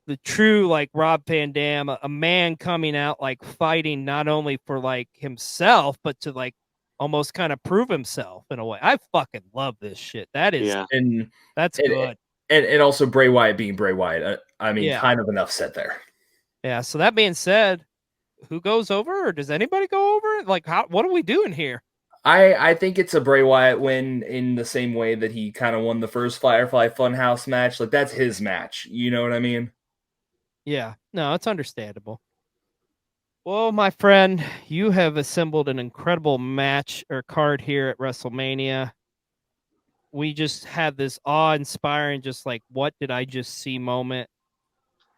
the true like Rob Van Dam, a man coming out like fighting not only for like himself but to like almost kind of prove himself in a way. I fucking love this shit. That is that's good. And also Bray Wyatt being Bray Wyatt. I mean, kind of enough said there. Yeah. So that being said, who goes over, or does anybody go over? Like, what are we doing here? I think it's a Bray Wyatt win in the same way that he kind of won the first Firefly Funhouse match. Like, that's his match. You know what I mean? Yeah. No, it's understandable. Well, my friend, you have assembled an incredible match or card here at WrestleMania. We just had this awe-inspiring, just like, what did I just see moment?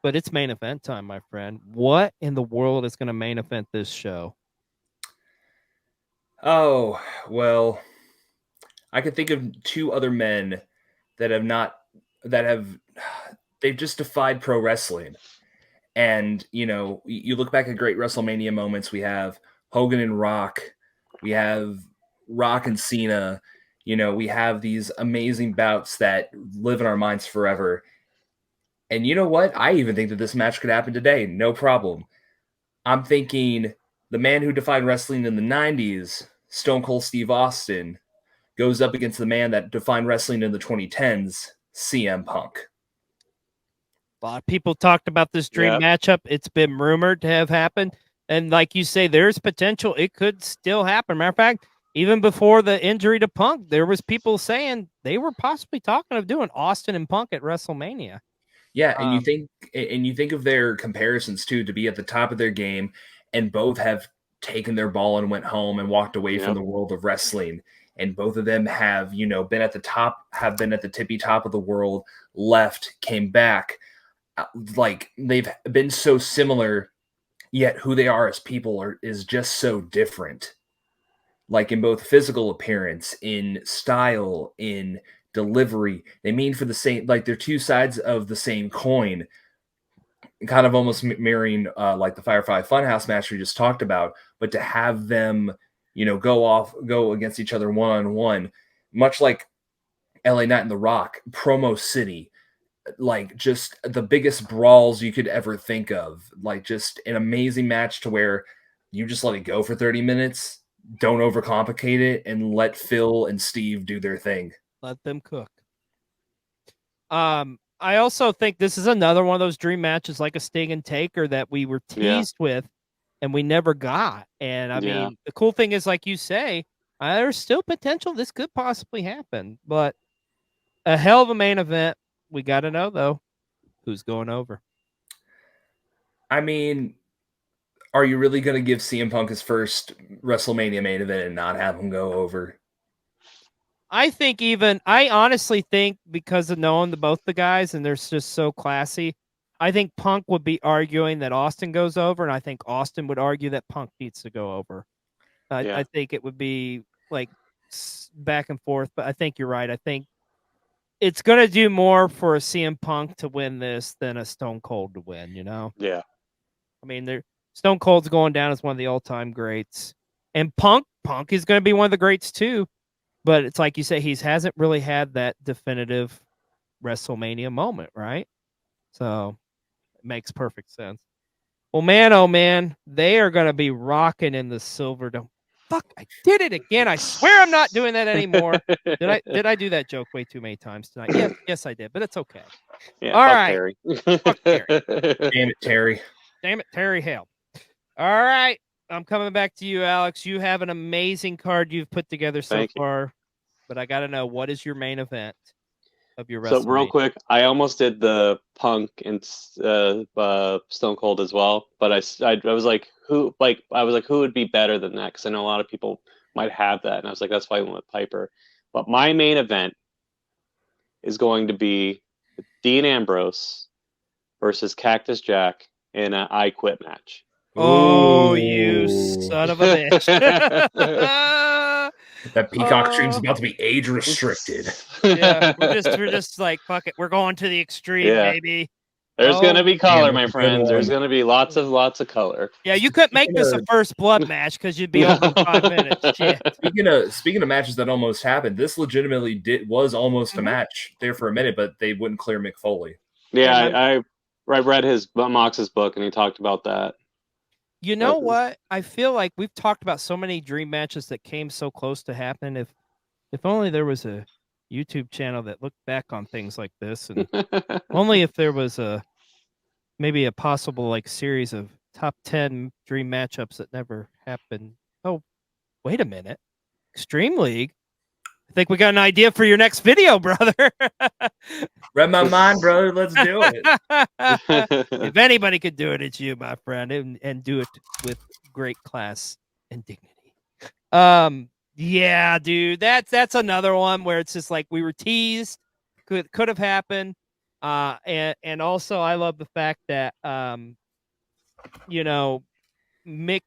But it's main event time, my friend. What in the world is going to main event this show? Oh, well, I could think of two other men they've just defied pro wrestling. And, you look back at great WrestleMania moments. We have Hogan and Rock. We have Rock and Cena. We have these amazing bouts that live in our minds forever. And you know what? I even think that this match could happen today. No problem. I'm thinking the man who defined wrestling in the 90s, Stone Cold Steve Austin, goes up against the man that defined wrestling in the 2010s, CM Punk. A lot of people talked about this dream matchup. It's been rumored to have happened. And like you say, there's potential. It could still happen. Matter of fact, even before the injury to Punk, there was people saying they were possibly talking of doing Austin and Punk at WrestleMania. Yeah, and you think of their comparisons too, to be at the top of their game, and both have taken their ball and went home and walked away from the world of wrestling. And both of them have, been at the top, have been at the tippy top of the world, left, came back. Like, they've been so similar, yet who they are as people is just so different. Like, in both physical appearance, in style, in delivery, they mean for the same, like, they're two sides of the same coin, kind of almost mirroring like the Firefly Funhouse match we just talked about. But to have them, go against each other one-on-one, much like LA Knight and The Rock, Promo City, like just the biggest brawls you could ever think of, like just an amazing match to where you just let it go for 30 minutes, don't overcomplicate it, and let Phil and Steve do their thing. Let them cook. I also think this is another one of those dream matches, like a Sting and Taker, that we were teased with and we never got. And I mean, the cool thing is, like you say, there's still potential this could possibly happen, but a hell of a main event. We got to know, though, who's going over. I mean, are you really going to give CM Punk his first WrestleMania main event and not have him go over? I honestly think, because of knowing both the guys and they're just so classy, I think Punk would be arguing that Austin goes over, and I think Austin would argue that Punk needs to go over. I think it would be like back and forth, but I think you're right. I think it's going to do more for a CM Punk to win this than a Stone Cold to win, Yeah. I mean, Stone Cold's going down as one of the all-time greats. And Punk is going to be one of the greats too. But it's like you say, he hasn't really had that definitive WrestleMania moment, right? So it makes perfect sense. Well, man, oh man, they are going to be rocking in the Silverdome. Fuck, I did it again. I swear I'm not doing that anymore. Did I do that joke way too many times tonight? Yes, I did, but it's okay. Yeah, all fuck right. Terry. Fuck Terry. Damn it, Terry. Damn it, Terry Hale. All right. I'm coming back to you, Alex. You have an amazing card you've put together so far, but I got to know, what is your main event of your WrestleMania? So real quick, I almost did the Punk and Stone Cold as well, but I was like, who would be better than that? Because I know a lot of people might have that, and I was like, that's why I went with Piper. But my main event is going to be Dean Ambrose versus Cactus Jack in an I Quit match. Oh, you Ooh. son of a bitch. That Peacock stream's about to be age restricted. Yeah, we're just like, fuck it. We're going to the extreme, Yeah. baby. There's gonna be color, that's my a good friends. There's one. gonna be lots of color. Yeah, you couldn't make this a first blood match because you'd be over in 5 minutes. Shit. Speaking of matches that almost happened, this legitimately was almost a match there for a minute, but they wouldn't clear Mick Foley. Yeah, I read Mox's book and he talked about that. You know what? I feel like we've talked about so many dream matches that came so close to happening. If only there was a YouTube channel that looked back on things like this, and only if there was maybe a possible like series of top 10 dream matchups that never happened. Oh, wait a minute. Extreme League. I think we got an idea for your next video, brother. Read my mind, brother. Let's do it. If anybody could do it, it's you, my friend, and do it with great class and dignity. Yeah, dude, that's another one where it's just like we were teased, could have happened. And also I love the fact that Mick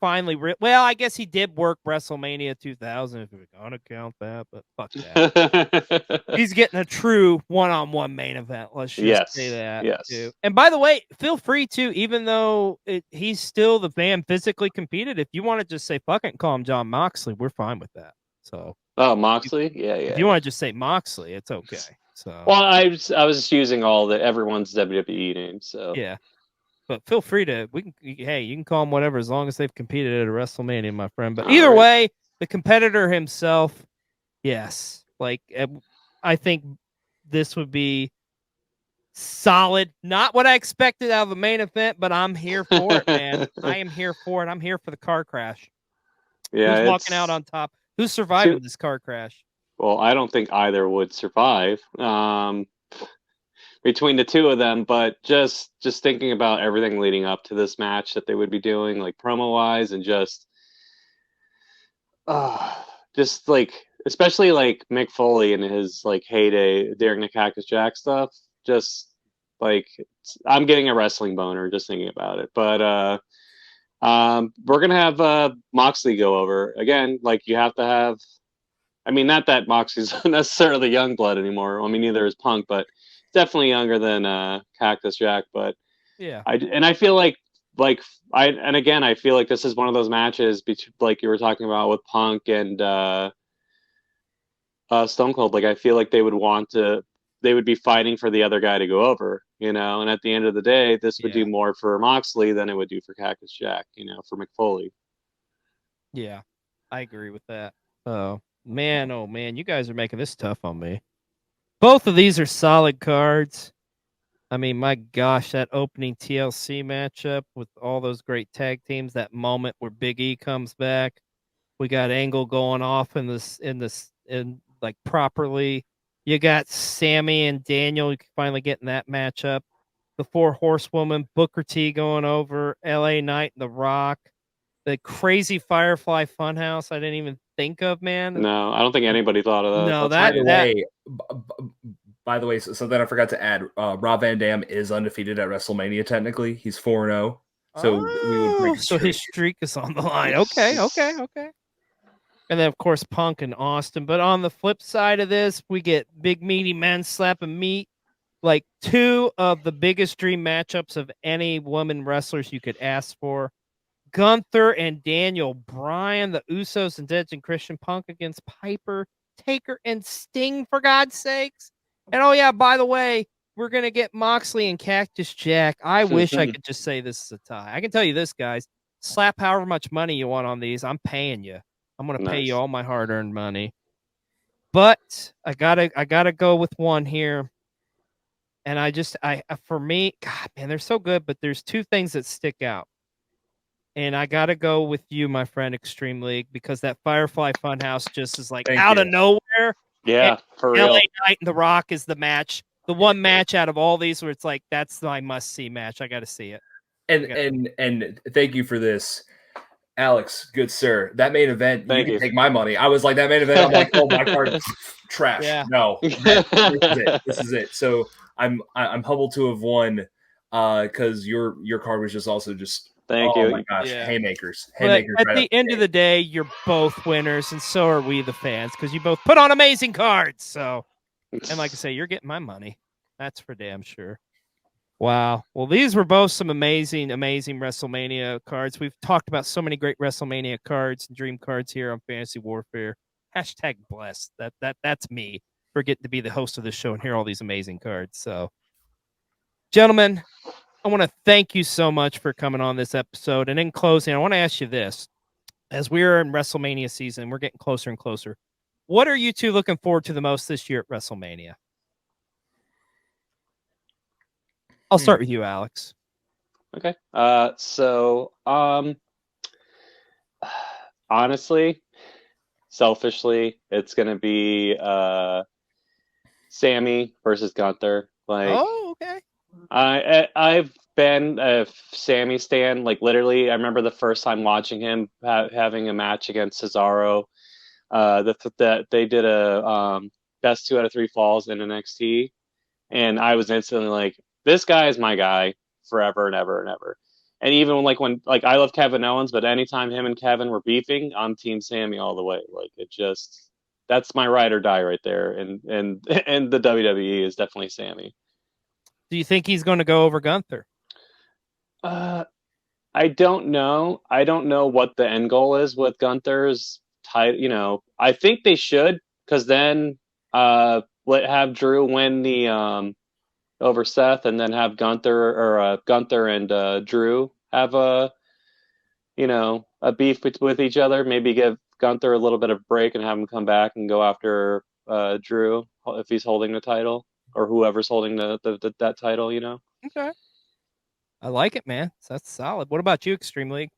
finally well, I guess he did work WrestleMania 2000 if we're gonna count that, but fuck that. He's getting a true one-on-one main event. Let's just say that. Yes. Too. And by the way, feel free to, even though he's still the man physically competed, if you want to just say fuck it and call him John Moxley, we're fine with that. So Moxley? Yeah. If you want to just say Moxley, it's okay. So well, I was just using everyone's WWE names. So yeah. But feel free to you can call him whatever as long as they've competed at a WrestleMania, my friend. But either way, the competitor himself, yes. Like I think this would be solid. Not what I expected out of the main event, but I'm here for it, man. I am here for it. I'm here for the car crash. Yeah, who's walking out on top? Who's surviving this car crash? Well, I don't think either would survive. Between the two of them, but just thinking about everything leading up to this match that they would be doing, like promo wise, and just like, especially like Mick Foley in his like heyday during the Cactus Jack stuff, just like I'm getting a wrestling boner just thinking about it. But we're gonna have Moxley go over again. Like you have to have. I mean, not that Moxley's necessarily young blood anymore. I mean, neither is Punk, but definitely younger than Cactus Jack. But yeah, I feel like I feel like this is one of those matches, like you were talking about with Punk and Stone Cold. Like I feel like they would be fighting for the other guy to go over, And at the end of the day, this would do more for Moxley than it would do for Cactus Jack, for Mick Foley. Yeah, I agree with that. Oh man, you guys are making this tough on me. Both of these are solid cards. I mean, my gosh, that opening TLC matchup with all those great tag teams, that moment where Big E comes back. We got Angle going off in like properly. You got Sammy and Daniel finally getting that matchup. The 4 Horsewoman, Booker T going over, LA Knight and The Rock. The crazy Firefly Funhouse I didn't even think of, man. No, I don't think anybody thought of that. No, by the way, something I forgot to add. Rob Van Dam is undefeated at WrestleMania. Technically, he's 4-0. So we would break his streak. His streak is on the line. Okay. And then of course Punk and Austin. But on the flip side of this, we get big meaty men slapping meat. Like 2 of the biggest dream matchups of any woman wrestlers you could ask for. Gunther and Daniel Bryan, the Usos and Edge and Christian, Punk against Piper, Taker, and Sting, for God's sakes. And oh yeah, by the way, we're going to get Moxley and Cactus Jack. I wish I could just say this is a tie. I can tell you this, guys. Slap however much money you want on these. I'm paying you. I'm going to pay you all my hard-earned money. But I gotta go with one here. And for me, God, man, they're so good, but there's 2 things that stick out. And I got to go with you, my friend, Extreme League, because that Firefly Funhouse just is like out of nowhere. Yeah, for real. LA Knight and The Rock is the match. The one match out of all these where it's like, that's my must-see match. I got to see it. And thank you for this, Alex, good sir. That main event, you can take my money. I was like, that main event, I'm like, oh, my card is trash. Yeah. No, this is it. So I'm humbled to have won because your card was just also just Thank oh you. my gosh, Yeah. haymakers But at right the up end of the day, you're both winners, and so are we, the fans, because you both put on amazing cards. So, and like I say, you're getting my money. That's for damn sure. Wow. Well, these were both some amazing WrestleMania cards. We've talked about so many great WrestleMania cards and dream cards here on Fantasy Warfare. Hashtag blessed. That's me for getting to be the host of the show and hear all these amazing cards. So, gentlemen, I want to thank you so much for coming on this episode. And in closing, I want to ask you this. As we're in WrestleMania season, we're getting closer and closer. What are you two looking forward to the most this year at WrestleMania? I'll start with you, Alex. Okay. Honestly, selfishly, it's gonna be Sammy versus Gunther. Like, Oh, okay. I've been a Sammy stan. Like, literally, I remember the first time watching him having a match against Cesaro. That they did a best 2 out of 3 falls in NXT, and I was instantly like, this guy is my guy forever and ever and ever. And even when I love Kevin Owens, but anytime him and Kevin were beefing, I'm Team Sammy all the way. Like, that's my ride or die right there. And and the WWE is definitely Sammy. Do you think he's going to go over Gunther? I don't know. I don't know what the end goal is with Gunther's title. I think they should, because then have Drew win the over Seth, and then have Gunther and Drew have a beef with each other. Maybe give Gunther a little bit of break and have him come back and go after Drew if he's holding the title, or whoever's holding that title. Okay. I like it, man. That's solid. What about you, Extreme League?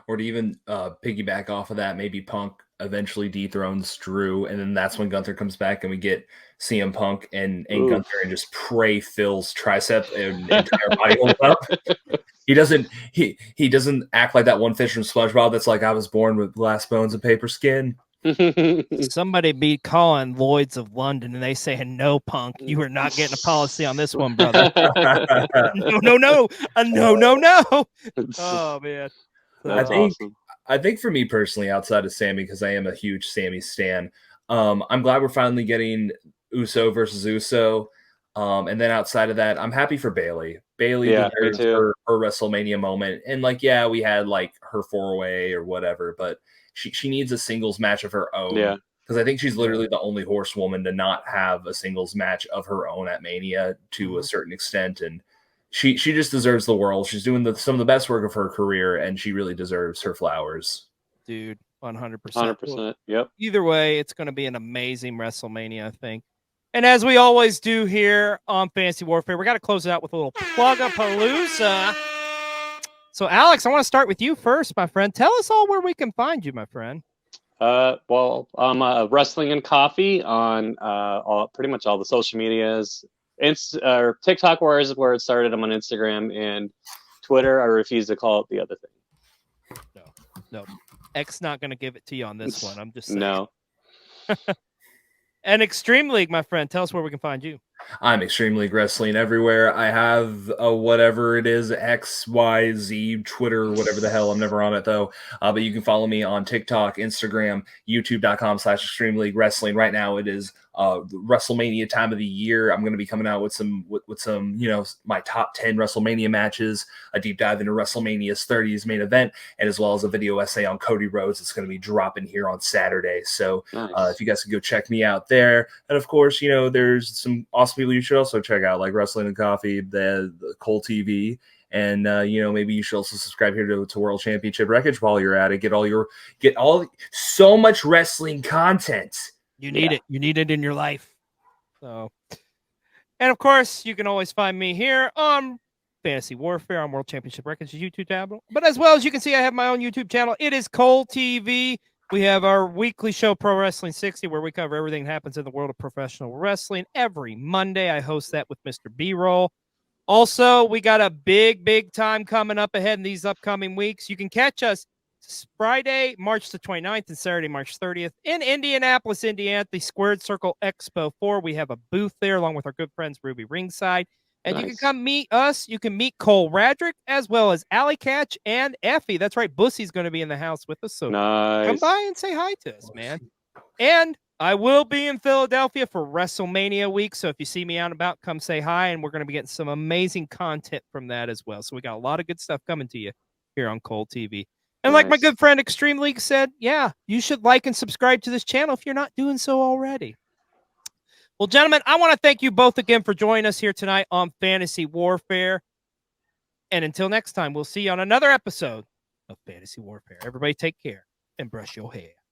Or to even piggyback off of that, maybe Punk eventually dethrones Drew, and then that's when Gunther comes back, and we get CM Punk and Gunther, and just pray Phil's tricep and entire body holds up. He doesn't act like that one fish from SpongeBob that's like, I was born with glass bones and paper skin. Somebody be calling Lloyd's of London, and they saying, no, Punk, you are not getting a policy on this one, brother. No. Oh, man. That's awesome. I think for me personally, outside of Sammy, because I am a huge Sammy stan, I'm glad we're finally getting Uso versus Uso. And then outside of that, I'm happy for Bayley. Bayley deserves her WrestleMania moment. And we had her 4-way or whatever, but she needs a singles match of her own. Yeah. Because I think she's literally the only horsewoman to not have a singles match of her own at Mania to a certain extent. And she just deserves the world. She's doing some of the best work of her career, and she really deserves her flowers. Dude, 100%. 100%. Yep. Either way, it's going to be an amazing WrestleMania, I think. And as we always do here on Fantasy Warfare, we got to close it out with a little plug-a-palooza. So, Alex, I want to start with you first, my friend. Tell us all where we can find you, my friend. Well, I'm Wrestling and Coffee on pretty much all the social medias. TikTok, where it started. I'm on Instagram and Twitter. I refuse to call it the other thing. No. X not going to give it to you on this one. I'm just saying. No. And Extreme League, my friend, tell us where we can find you. I'm Extreme League Wrestling everywhere. I have whatever it is, X, Y, Z, Twitter, whatever the hell. I'm never on it, though. But you can follow me on TikTok, Instagram, YouTube.com/Extreme League Wrestling. Right now, it is WrestleMania time of the year. I'm going to be coming out with some, my top 10 WrestleMania matches, a deep dive into WrestleMania's 30s main event, and as well as a video essay on Cody Rhodes. It's going to be dropping here on Saturday. So if you guys can go check me out there. And of course, there's some awesome people you should also check out, like Wrestling and Coffee, the Cole TV. And maybe you should also subscribe here to World Championship Wreckage while you're at it. Get so much wrestling content. You need it. You need it in your life. So, and of course, you can always find me here on Fantasy Warfare on World Championship Records YouTube tab. But as well as you can see, I have my own YouTube channel. It is Cole TV. We have our weekly show, Pro Wrestling 60, where we cover everything that happens in the world of professional wrestling. Every Monday, I host that with Mr. B-Roll. Also, we got a big time coming up ahead in these upcoming weeks. You can catch us Friday, March the 29th and Saturday, March 30th in Indianapolis, Indiana, at the Squared Circle Expo 4. We have a booth there along with our good friends Ruby Ringside. And you can Nice. come meet us. You can meet Cole Radrick as well as Alley Catch and Effie. That's right. Bussy's going to be in the house with us. So come Nice. by and say hi to us, man. And I will be in Philadelphia for WrestleMania week. So if you see me out and about, come say hi. And we're going to be getting some amazing content from that as well. So we got a lot of good stuff coming to you here on Cole TV. And like my Nice. good friend Extreme League said, yeah, you should like and subscribe to this channel if you're not doing so already. Well, gentlemen, I want to thank you both again for joining us here tonight on Fantasy Warfare. And until next time, we'll see you on another episode of Fantasy Warfare. Everybody take care and brush your hair.